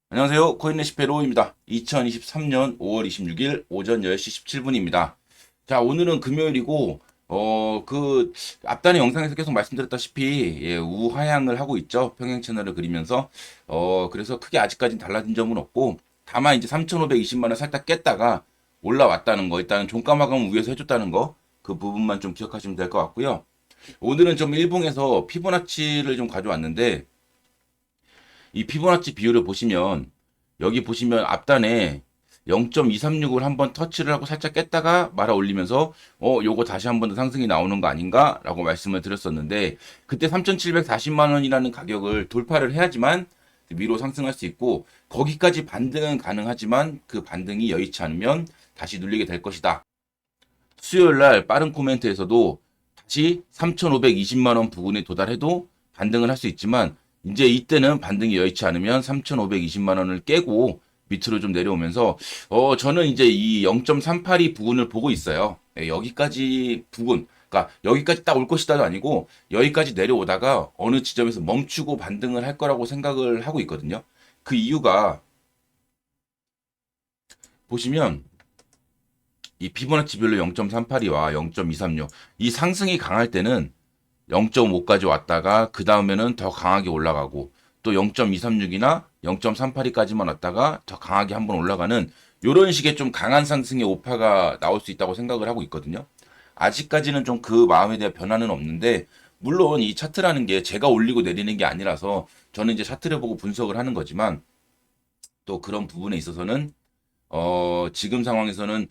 안녕하세요. 코인레시페 로우입니다. 2023년 5월 26일 오전 10시 17분입니다. 자, 오늘은 금요일이고, 앞단의 영상에서 계속 말씀드렸다시피, 예, 우하향을 하고 있죠. 평행 채널을 그리면서. 그래서 크게 아직까지는 달라진 점은 없고, 다만 이제 3,520만원 살짝 깼다가 올라왔다는 거, 일단은 종가 마감 위에서 해줬다는 거, 그 부분만 좀 기억하시면 될 것 같고요. 오늘은 좀 일봉에서 피보나치를 좀 가져왔는데, 이 피보나치 비율을 보시면 여기 보시면 앞단에 0.236을 한번 터치를 하고 살짝 깼다가 말아 올리면서 요거 다시 한번 더 상승이 나오는 거 아닌가라고 말씀을 드렸었는데 그때 3,740만 원이라는 가격을 돌파를 해야지만 위로 상승할 수 있고 거기까지 반등은 가능하지만 그 반등이 여의치 않으면 다시 눌리게 될 것이다. 수요일 날 빠른 코멘트에서도 다시 3,520만 원 부근에 도달해도 반등을 할 수 있지만 이제 이때는 반등이 여의치 않으면 3,520만 원을 깨고 밑으로 좀 내려오면서 저는 이제 이 0.382 부근을 보고 있어요. 예, 여기까지 부근 그러니까 여기까지 딱 올 것이다도 아니고 여기까지 내려오다가 어느 지점에서 멈추고 반등을 할 거라고 생각을 하고 있거든요. 그 이유가 보시면 이 피보나치별로 0.382와 0.236 이 상승이 강할 때는 0.5까지 왔다가 그 다음에는 더 강하게 올라가고 또 0.236이나 0.382까지만 왔다가 더 강하게 한번 올라가는 이런 식의 좀 강한 상승의 오파가 나올 수 있다고 생각을 하고 있거든요. 아직까지는 좀 그 마음에 대한 변화는 없는데 물론 이 차트라는 게 제가 올리고 내리는 게 아니라서 저는 이제 차트를 보고 분석을 하는 거지만 또 그런 부분에 있어서는 지금 상황에서는,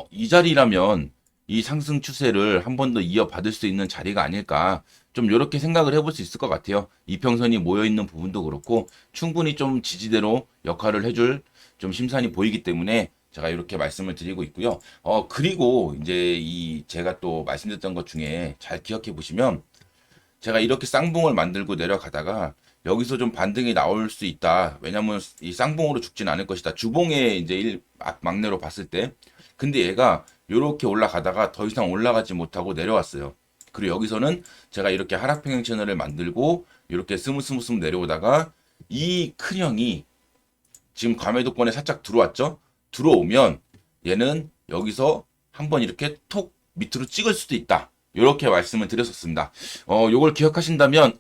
이 자리라면 이 상승 추세를 한 번 더 이어받을 수 있는 자리가 아닐까. 좀 이렇게 생각을 해볼 수 있을 것 같아요. 이평선이 모여있는 부분도 그렇고, 충분히 좀 지지대로 역할을 해줄 좀 심산이 보이기 때문에 제가 이렇게 말씀을 드리고 있고요. 그리고 이제 제가 또 말씀드렸던 것 중에 잘 기억해 보시면, 제가 이렇게 쌍봉을 만들고 내려가다가 여기서 좀 반등이 나올 수 있다. 왜냐면 이 쌍봉으로 죽진 않을 것이다. 주봉의 이제 막내로 봤을 때. 근데 얘가 이렇게 올라가다가 더 이상 올라가지 못하고 내려왔어요. 그리고 여기서는 제가 이렇게 하락평행 채널을 만들고 이렇게 스무스무스무 내려오다가 이 큰형이 지금 과매도권에 살짝 들어왔죠? 들어오면 얘는 여기서 한번 이렇게 톡 밑으로 찍을 수도 있다. 이렇게 말씀을 드렸었습니다. 요걸 기억하신다면,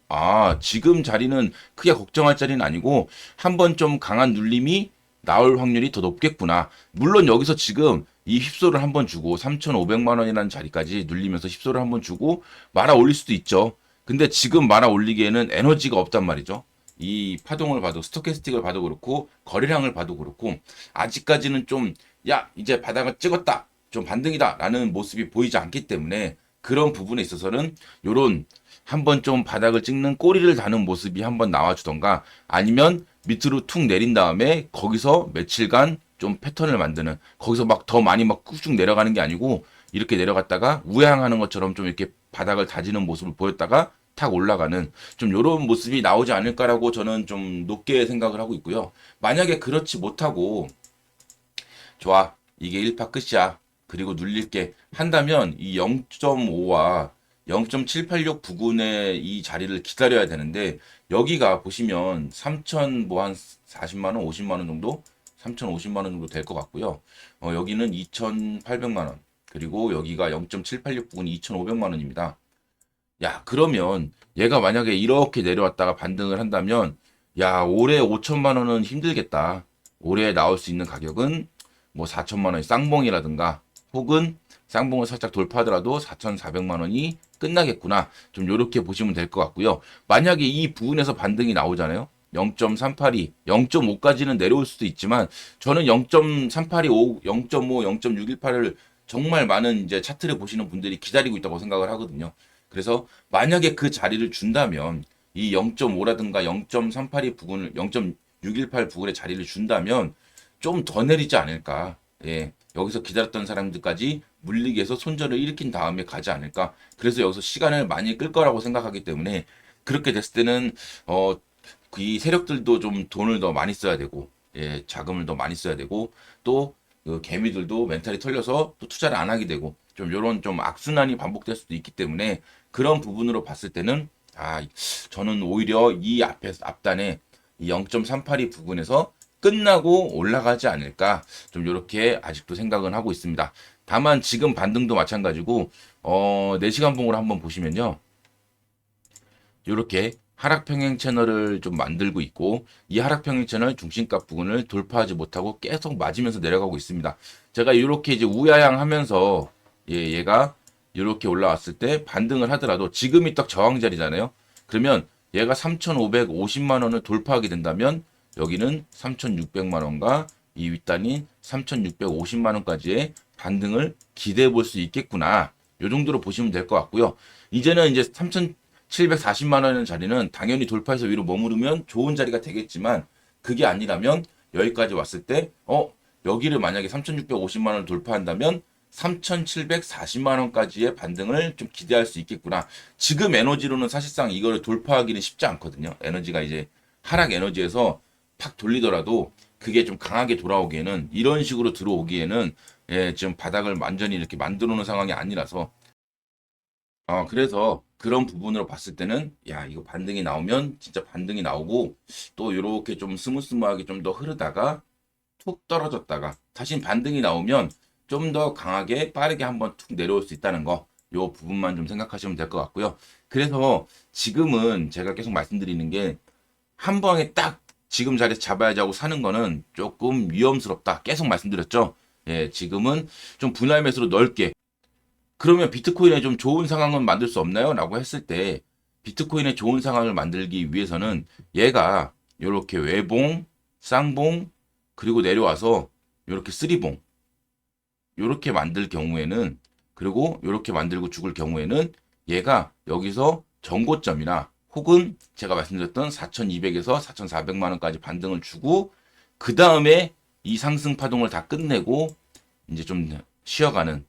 지금 자리는 크게 걱정할 자리는 아니고, 한번 좀 강한 눌림이 나올 확률이 더 높겠구나. 물론 여기서 지금 이 휩소를 한번 주고, 3,500만 원이라는 자리까지 눌리면서 휩소를 한번 주고, 말아 올릴 수도 있죠. 근데 지금 말아 올리기에는 에너지가 없단 말이죠. 이 파동을 봐도 스토캐스틱을 봐도 그렇고 거래량을 봐도 그렇고 아직까지는 좀 야 이제 바닥을 찍었다 좀 반등이다 라는 모습이 보이지 않기 때문에 그런 부분에 있어서는 요런 한번 좀 바닥을 찍는 꼬리를 다는 모습이 한번 나와주던가 아니면 밑으로 툭 내린 다음에 거기서 며칠간 좀 패턴을 만드는 거기서 막 더 많이 막 꾹쭉 내려가는 게 아니고 이렇게 내려갔다가 우회항하는 것처럼 좀 이렇게 바닥을 다지는 모습을 보였다가 탁 올라가는 좀 이런 모습이 나오지 않을까라고 저는 좀 높게 생각을 하고 있고요. 만약에 그렇지 못하고 좋아 이게 1파 끝이야 그리고 눌릴게 한다면 이 0.5와 0.786 부근의 이 자리를 기다려야 되는데 여기가 보시면 3천 뭐 한 40만 원, 50만 원 정도, 3,050만 원 정도 될 것 같고요. 여기는 2,800만 원 그리고 여기가 0.786 부근이 2,500만 원입니다. 야, 그러면 얘가 만약에 이렇게 내려왔다가 반등을 한다면, 야, 올해 5천만 원은 힘들겠다. 올해 나올 수 있는 가격은 뭐 4천만 원의 쌍봉이라든가, 혹은 쌍봉을 살짝 돌파하더라도 4,400만 원이 끝나겠구나. 좀 요렇게 보시면 될 것 같고요. 만약에 이 부분에서 반등이 나오잖아요. 0.382, 0.5까지는 내려올 수도 있지만, 저는 0.382, 0.5, 0.618을 정말 많은 이제 차트를 보시는 분들이 기다리고 있다고 생각을 하거든요. 그래서 만약에 그 자리를 준다면 이 0.5라든가 0.382 부근을 0.618 부근의 자리를 준다면 좀 더 내리지 않을까. 예. 여기서 기다렸던 사람들까지 물리게 해서 손절을 일으킨 다음에 가지 않을까. 그래서 여기서 시간을 많이 끌 거라고 생각하기 때문에 그렇게 됐을 때는 이 세력들도 좀 돈을 더 많이 써야 되고 예, 자금을 더 많이 써야 되고 또그 개미들도 멘탈이 털려서 또 투자를 안 하게 되고 좀 요런 좀 악순환이 반복될 수도 있기 때문에 그런 부분으로 봤을 때는 저는 오히려 이 앞단에 이 0.382 부근에서 끝나고 올라가지 않을까 좀 이렇게 아직도 생각은 하고 있습니다. 다만 지금 반등도 마찬가지고 4시간 봉으로 한번 보시면요. 이렇게 하락평행 채널을 좀 만들고 있고 이 하락평행 채널 중심가 부근을 돌파하지 못하고 계속 맞으면서 내려가고 있습니다. 제가 이렇게 이제 우야향하면서 얘가 이렇게 올라왔을 때 반등을 하더라도 지금이 딱 저항 자리잖아요. 그러면 얘가 3,550만 원을 돌파하게 된다면 여기는 3,600만 원과 이 윗단인 3,650만 원까지의 반등을 기대해 볼 수 있겠구나. 요 정도로 보시면 될 것 같고요. 이제는 이제 3,740만 원의 자리는 당연히 돌파해서 위로 머무르면 좋은 자리가 되겠지만 그게 아니라면 여기까지 왔을 때 여기를 만약에 3,650만 원을 돌파한다면 3,740만 원까지의 반등을 좀 기대할 수 있겠구나. 지금 에너지로는 사실상 이거를 돌파하기는 쉽지 않거든요. 에너지가 이제 하락 에너지에서 팍 돌리더라도 그게 좀 강하게 돌아오기에는 이런 식으로 들어오기에는 지금 바닥을 완전히 이렇게 만들어 놓은 상황이 아니라서 그래서 그런 부분으로 봤을 때는 야 이거 반등이 나오면 진짜 반등이 나오고 또 이렇게 좀 스무스무하게 좀 더 흐르다가 툭 떨어졌다가 다시 반등이 나오면 좀 더 강하게 빠르게 한번 툭 내려올 수 있다는 거 요 부분만 좀 생각하시면 될 것 같고요. 그래서 지금은 제가 계속 말씀드리는 게 한 방에 딱 지금 자리에서 잡아야지 하고 사는 거는 조금 위험스럽다. 계속 말씀드렸죠. 예, 지금은 좀 분할 매수로 넓게 그러면 비트코인에 좀 좋은 상황은 만들 수 없나요? 라고 했을 때 비트코인의 좋은 상황을 만들기 위해서는 얘가 이렇게 외봉, 쌍봉, 그리고 내려와서 이렇게 쓰리봉 이렇게 만들 경우에는 그리고 이렇게 만들고 죽을 경우에는 얘가 여기서 정고점이나 혹은 제가 말씀드렸던 4,200에서 4,400만 원까지 반등을 주고 그 다음에 이 상승 파동을 다 끝내고 이제 좀 쉬어가는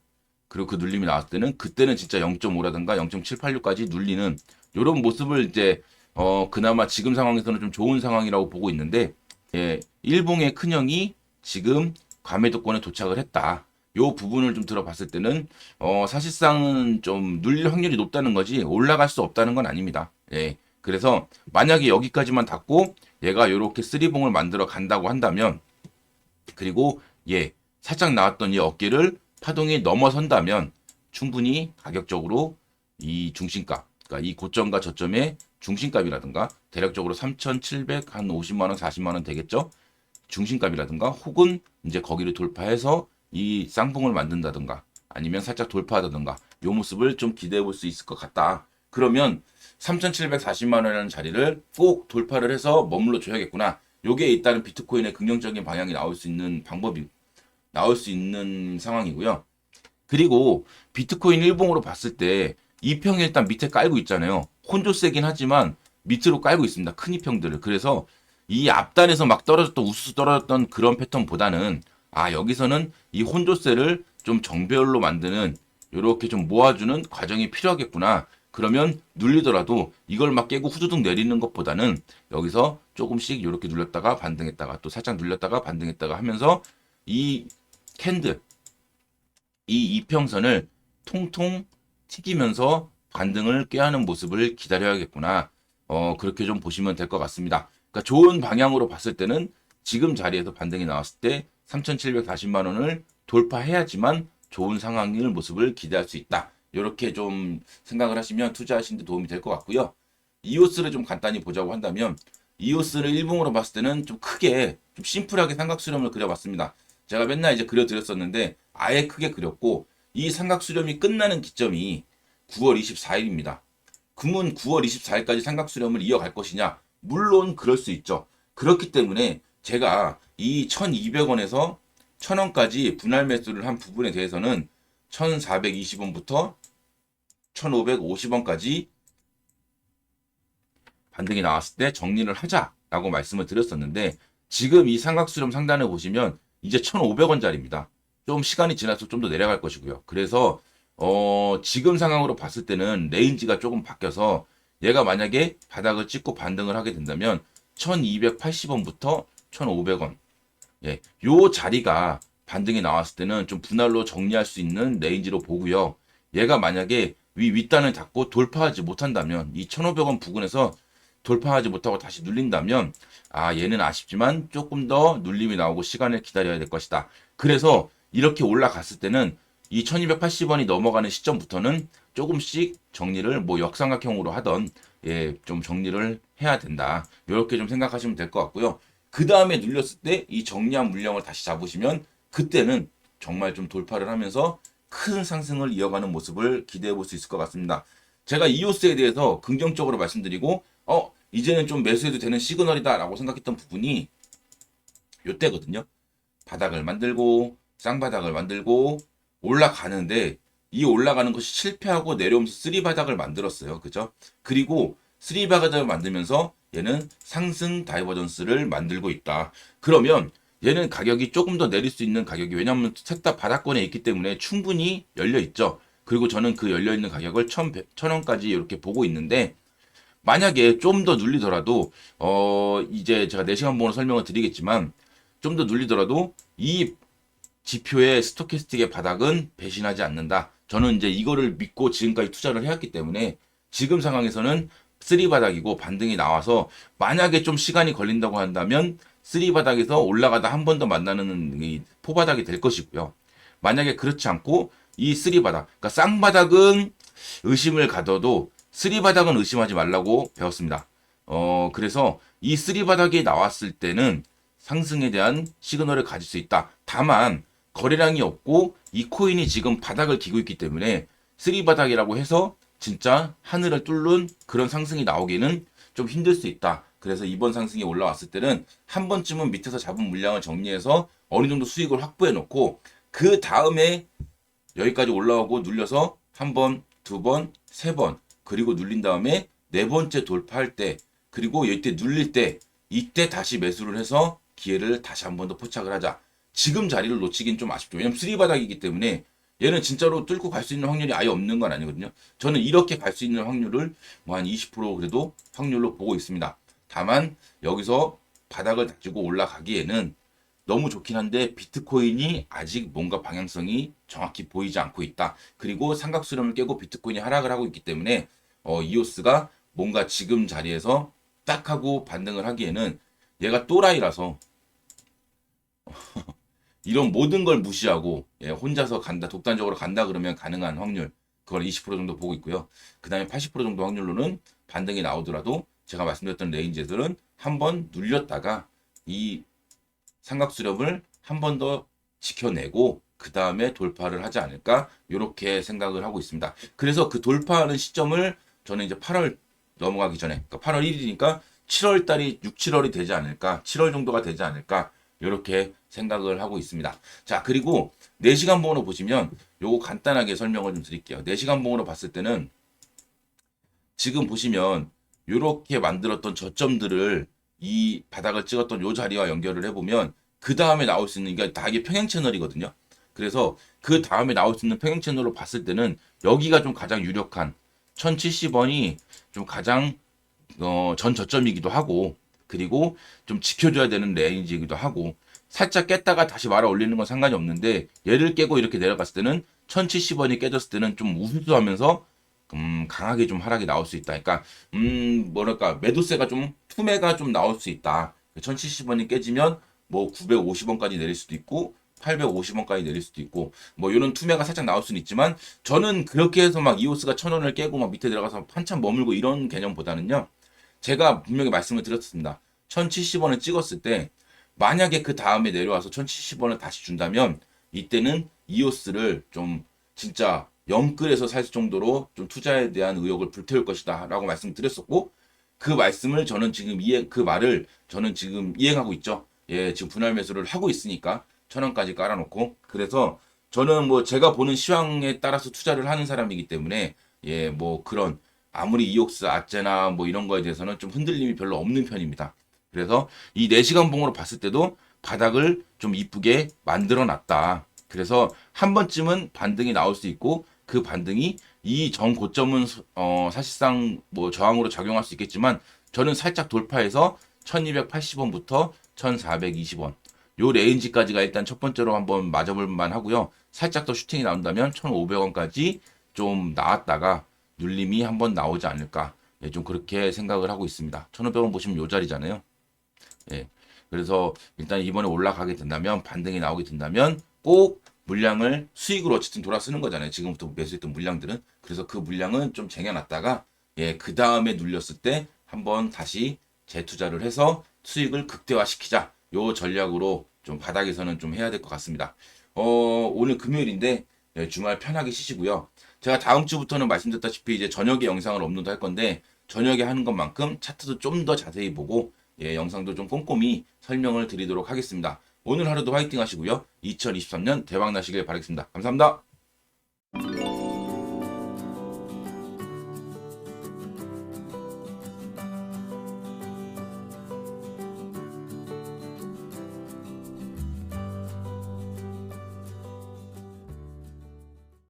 그리고 그 눌림이 나왔을 때는 그때는 진짜 0.5라든가 0.786까지 눌리는 이런 모습을 이제 그나마 지금 상황에서는 좀 좋은 상황이라고 보고 있는데 일봉의 큰형이 지금 과매도권에 도착을 했다. 요 부분을 좀 들어봤을 때는 사실상은 좀 눌릴 확률이 높다는 거지 올라갈 수 없다는 건 아닙니다. 그래서 만약에 여기까지만 닫고 얘가 요렇게 쓰리봉을 만들어 간다고 한다면 그리고 살짝 나왔던 이 어깨를 파동이 넘어선다면 충분히 가격적으로 이 중심가, 그러니까 이 고점과 저점의 중심값이라든가 대략적으로 3,700 한 50만 원, 40만 원 되겠죠? 중심값이라든가 혹은 이제 거기를 돌파해서 이 쌍봉을 만든다든가 아니면 살짝 돌파하다든가 요 모습을 좀 기대해 볼 수 있을 것 같다. 그러면 3,740만 원이라는 자리를 꼭 돌파를 해서 머물러 줘야겠구나. 요게 일단은 비트코인의 긍정적인 방향이 나올 수 있는 상황이고요. 그리고 비트코인 일봉으로 봤을 때 이평이 일단 밑에 깔고 있잖아요. 혼조 세긴 하지만 밑으로 깔고 있습니다. 큰 이평들을. 그래서 이 앞단에서 막 떨어졌던 우수수 떨어졌던 그런 패턴보다는 여기서는 이 혼조세를 좀 정배열로 만드는 이렇게 좀 모아주는 과정이 필요하겠구나. 그러면 눌리더라도 이걸 막 깨고 후두둑 내리는 것보다는 여기서 조금씩 이렇게 눌렸다가 반등했다가 또 살짝 눌렸다가 반등했다가 하면서 이 캔들 이 이평선을 통통 튀기면서 반등을 꾀하는 모습을 기다려야겠구나. 그렇게 좀 보시면 될 것 같습니다. 그러니까 좋은 방향으로 봤을 때는 지금 자리에서 반등이 나왔을 때 3,740만 원을 돌파해야지만 좋은 상황일 모습을 기대할 수 있다. 이렇게 좀 생각을 하시면 투자하시는 데 도움이 될 것 같고요. 이오스를 좀 간단히 보자고 한다면 이오스를 일봉으로 봤을 때는 좀 크게 좀 심플하게 삼각 수렴을 그려봤습니다. 제가 맨날 이제 그려드렸었는데 아예 크게 그렸고 이 삼각 수렴이 끝나는 기점이 9월 24일입니다. 그러면 9월 24일까지 삼각 수렴을 이어갈 것이냐? 물론 그럴 수 있죠. 그렇기 때문에 제가 이 1,200원에서 1,000원까지 분할 매수를 한 부분에 대해서는 1,420원부터 1,550원까지 반등이 나왔을 때 정리를 하자라고 말씀을 드렸었는데 지금 이 삼각수렴 상단을 보시면 이제 1,500원짜리입니다. 좀 시간이 지나서 좀 더 내려갈 것이고요. 그래서 지금 상황으로 봤을 때는 레인지가 조금 바뀌어서 얘가 만약에 바닥을 찍고 반등을 하게 된다면 1,280원부터 1,500원 요 자리가 반등이 나왔을 때는 좀 분할로 정리할 수 있는 레인지로 보고요. 얘가 만약에 윗단을 닫고 돌파하지 못한다면 이 1,500원 부근에서 돌파하지 못하고 다시 눌린다면 얘는 아쉽지만 조금 더 눌림이 나오고 시간을 기다려야 될 것이다. 그래서 이렇게 올라갔을 때는 이 1280원이 넘어가는 시점부터는 조금씩 정리를 뭐 역삼각형으로 하던 좀 정리를 해야 된다. 이렇게 좀 생각하시면 될 것 같고요. 그 다음에 눌렸을 때 이 정리한 물량을 다시 잡으시면 그때는 정말 좀 돌파를 하면서 큰 상승을 이어가는 모습을 기대해 볼 수 있을 것 같습니다. 제가 이오스에 대해서 긍정적으로 말씀드리고 이제는 좀 매수해도 되는 시그널이다라고 생각했던 부분이 요때거든요. 바닥을 만들고 쌍바닥을 만들고 올라가는데 이 올라가는 것이 실패하고 내려오면서 쓰리바닥을 만들었어요. 그죠? 그리고 쓰리바닥을 만들면서 얘는 상승 다이버전스를 만들고 있다. 그러면 얘는 가격이 조금 더 내릴 수 있는 가격이 왜냐하면 셋 다 바닥권에 있기 때문에 충분히 열려 있죠. 그리고 저는 그 열려 있는 가격을 1,100원까지 이렇게 보고 있는데 만약에 좀 더 눌리더라도 이제 제가 4시간 봉으로 설명을 드리겠지만 좀 더 눌리더라도 이 지표의 스토캐스틱의 바닥은 배신하지 않는다. 저는 이제 이거를 믿고 지금까지 투자를 해왔기 때문에 지금 상황에서는 쓰리 바닥이고 반등이 나와서 만약에 좀 시간이 걸린다고 한다면 쓰리 바닥에서 올라가다 한 번 더 만나는 이 포바닥이 될 것이고요. 만약에 그렇지 않고 이 쓰리 바닥, 그러니까 쌍바닥은 의심을 가둬도 쓰리 바닥은 의심하지 말라고 배웠습니다. 그래서 이 쓰리 바닥이 나왔을 때는 상승에 대한 시그널을 가질 수 있다. 다만 거래량이 없고 이 코인이 지금 바닥을 기고 있기 때문에 쓰리 바닥이라고 해서 진짜 하늘을 뚫는 그런 상승이 나오기는 좀 힘들 수 있다. 그래서 이번 상승이 올라왔을 때는 한 번쯤은 밑에서 잡은 물량을 정리해서 어느 정도 수익을 확보해 놓고 그 다음에 여기까지 올라오고 눌려서 한 번, 두 번, 세 번 그리고 눌린 다음에 네 번째 돌파할 때 그리고 이때 눌릴 때 이때 다시 매수를 해서 기회를 다시 한 번 더 포착을 하자. 지금 자리를 놓치긴 좀 아쉽죠. 왜냐면 쓰리 바닥이기 때문에 얘는 진짜로 뚫고 갈 수 있는 확률이 아예 없는 건 아니거든요. 저는 이렇게 갈 수 있는 확률을 뭐 한 20% 그래도 확률로 보고 있습니다. 다만 여기서 바닥을 다지고 올라가기에는 너무 좋긴 한데 비트코인이 아직 뭔가 방향성이 정확히 보이지 않고 있다. 그리고 삼각수렴을 깨고 비트코인이 하락을 하고 있기 때문에 이오스가 뭔가 지금 자리에서 딱 하고 반등을 하기에는 얘가 또라이라서 이런 모든 걸 무시하고 혼자서 간다, 독단적으로 간다 그러면 가능한 확률 그걸 20% 정도 보고 있고요. 그 다음에 80% 정도 확률로는 반등이 나오더라도 제가 말씀드렸던 레인지들은 한번 눌렸다가 이 삼각수렴을 한 번 더 지켜내고 그 다음에 돌파를 하지 않을까 이렇게 생각을 하고 있습니다. 그래서 그 돌파하는 시점을 저는 이제 8월 넘어가기 전에 그러니까 8월 1일이니까 7월 달이 6, 7월이 되지 않을까 7월 정도가 되지 않을까 이렇게 생각을 하고 있습니다. 자, 그리고 4시간 봉으로 보시면 요거 간단하게 설명을 좀 드릴게요. 4시간 봉으로 봤을 때는 지금 보시면 요렇게 만들었던 저점들을 이 바닥을 찍었던 요 자리와 연결을 해보면 그 다음에 나올 수 있는 게 다 이게 평행 채널이거든요. 그래서 그 다음에 나올 수 있는 평행 채널로 봤을 때는 여기가 좀 가장 유력한 1070원이 좀 가장 전 저점이기도 하고 그리고 좀 지켜줘야 되는 레인지이기도 하고 살짝 깼다가 다시 말아 올리는 건 상관이 없는데 얘를 깨고 이렇게 내려갔을 때는 1070원이 깨졌을 때는 좀 우수수하면서 강하게 좀 하락이 나올 수 있다. 그러니까 뭐랄까 매도세가 좀 투매가 좀 나올 수 있다. 1070원이 깨지면 뭐 950원까지 내릴 수도 있고 850원까지 내릴 수도 있고 뭐 이런 투매가 살짝 나올 수는 있지만 저는 그렇게 해서 막 이오스가 1000원을 깨고 막 밑에 들어가서 한참 머물고 이런 개념보다는요. 제가 분명히 말씀을 드렸습니다. 1070원을 찍었을 때 만약에 그 다음에 내려와서 1070원을 다시 준다면 이때는 이오스를 좀 진짜 영끌에서 살 정도로 좀 투자에 대한 의욕을 불태울 것이다 라고 말씀드렸었고 그 말씀을 저는 지금 그 말을 저는 지금 이행하고 있죠. 예, 지금 분할 매수를 하고 있으니까 1000원까지 깔아놓고 그래서 저는 뭐 제가 보는 시황에 따라서 투자를 하는 사람이기 때문에 예, 뭐 그런 아무리 이옥스, 아제나 뭐 이런 거에 대해서는 좀 흔들림이 별로 없는 편입니다. 그래서 이 4시간 봉으로 봤을 때도 바닥을 좀 이쁘게 만들어 놨다. 그래서 한 번쯤은 반등이 나올 수 있고 그 반등이 이 전 고점은 사실상 뭐 저항으로 작용할 수 있겠지만 저는 살짝 돌파해서 1280원부터 1420원 요 레인지까지가 일단 첫 번째로 한번 맞아볼 만 하고요. 살짝 더 슈팅이 나온다면 1500원까지 좀 나왔다가 눌림이 한번 나오지 않을까 예, 좀 그렇게 생각을 하고 있습니다. 1,500원 보시면 요 자리잖아요. 예. 그래서 일단 이번에 올라가게 된다면 반등이 나오게 된다면 꼭 물량을 수익으로 어쨌든 돌아 쓰는 거잖아요. 지금부터 매수했던 물량들은. 그래서 그 물량은 좀 쟁여놨다가 예, 그 다음에 눌렸을 때 한번 다시 재투자를 해서 수익을 극대화시키자. 요 전략으로 좀 바닥에서는 좀 해야 될 것 같습니다. 오늘 금요일인데 예, 주말 편하게 쉬시고요. 제가 다음 주부터는 말씀드렸다시피 이제 저녁에 영상을 업로드 할 건데 저녁에 하는 것만큼 차트도 좀 더 자세히 보고 예, 영상도 좀 꼼꼼히 설명을 드리도록 하겠습니다. 오늘 하루도 화이팅 하시고요. 2023년 대박 나시길 바라겠습니다. 감사합니다.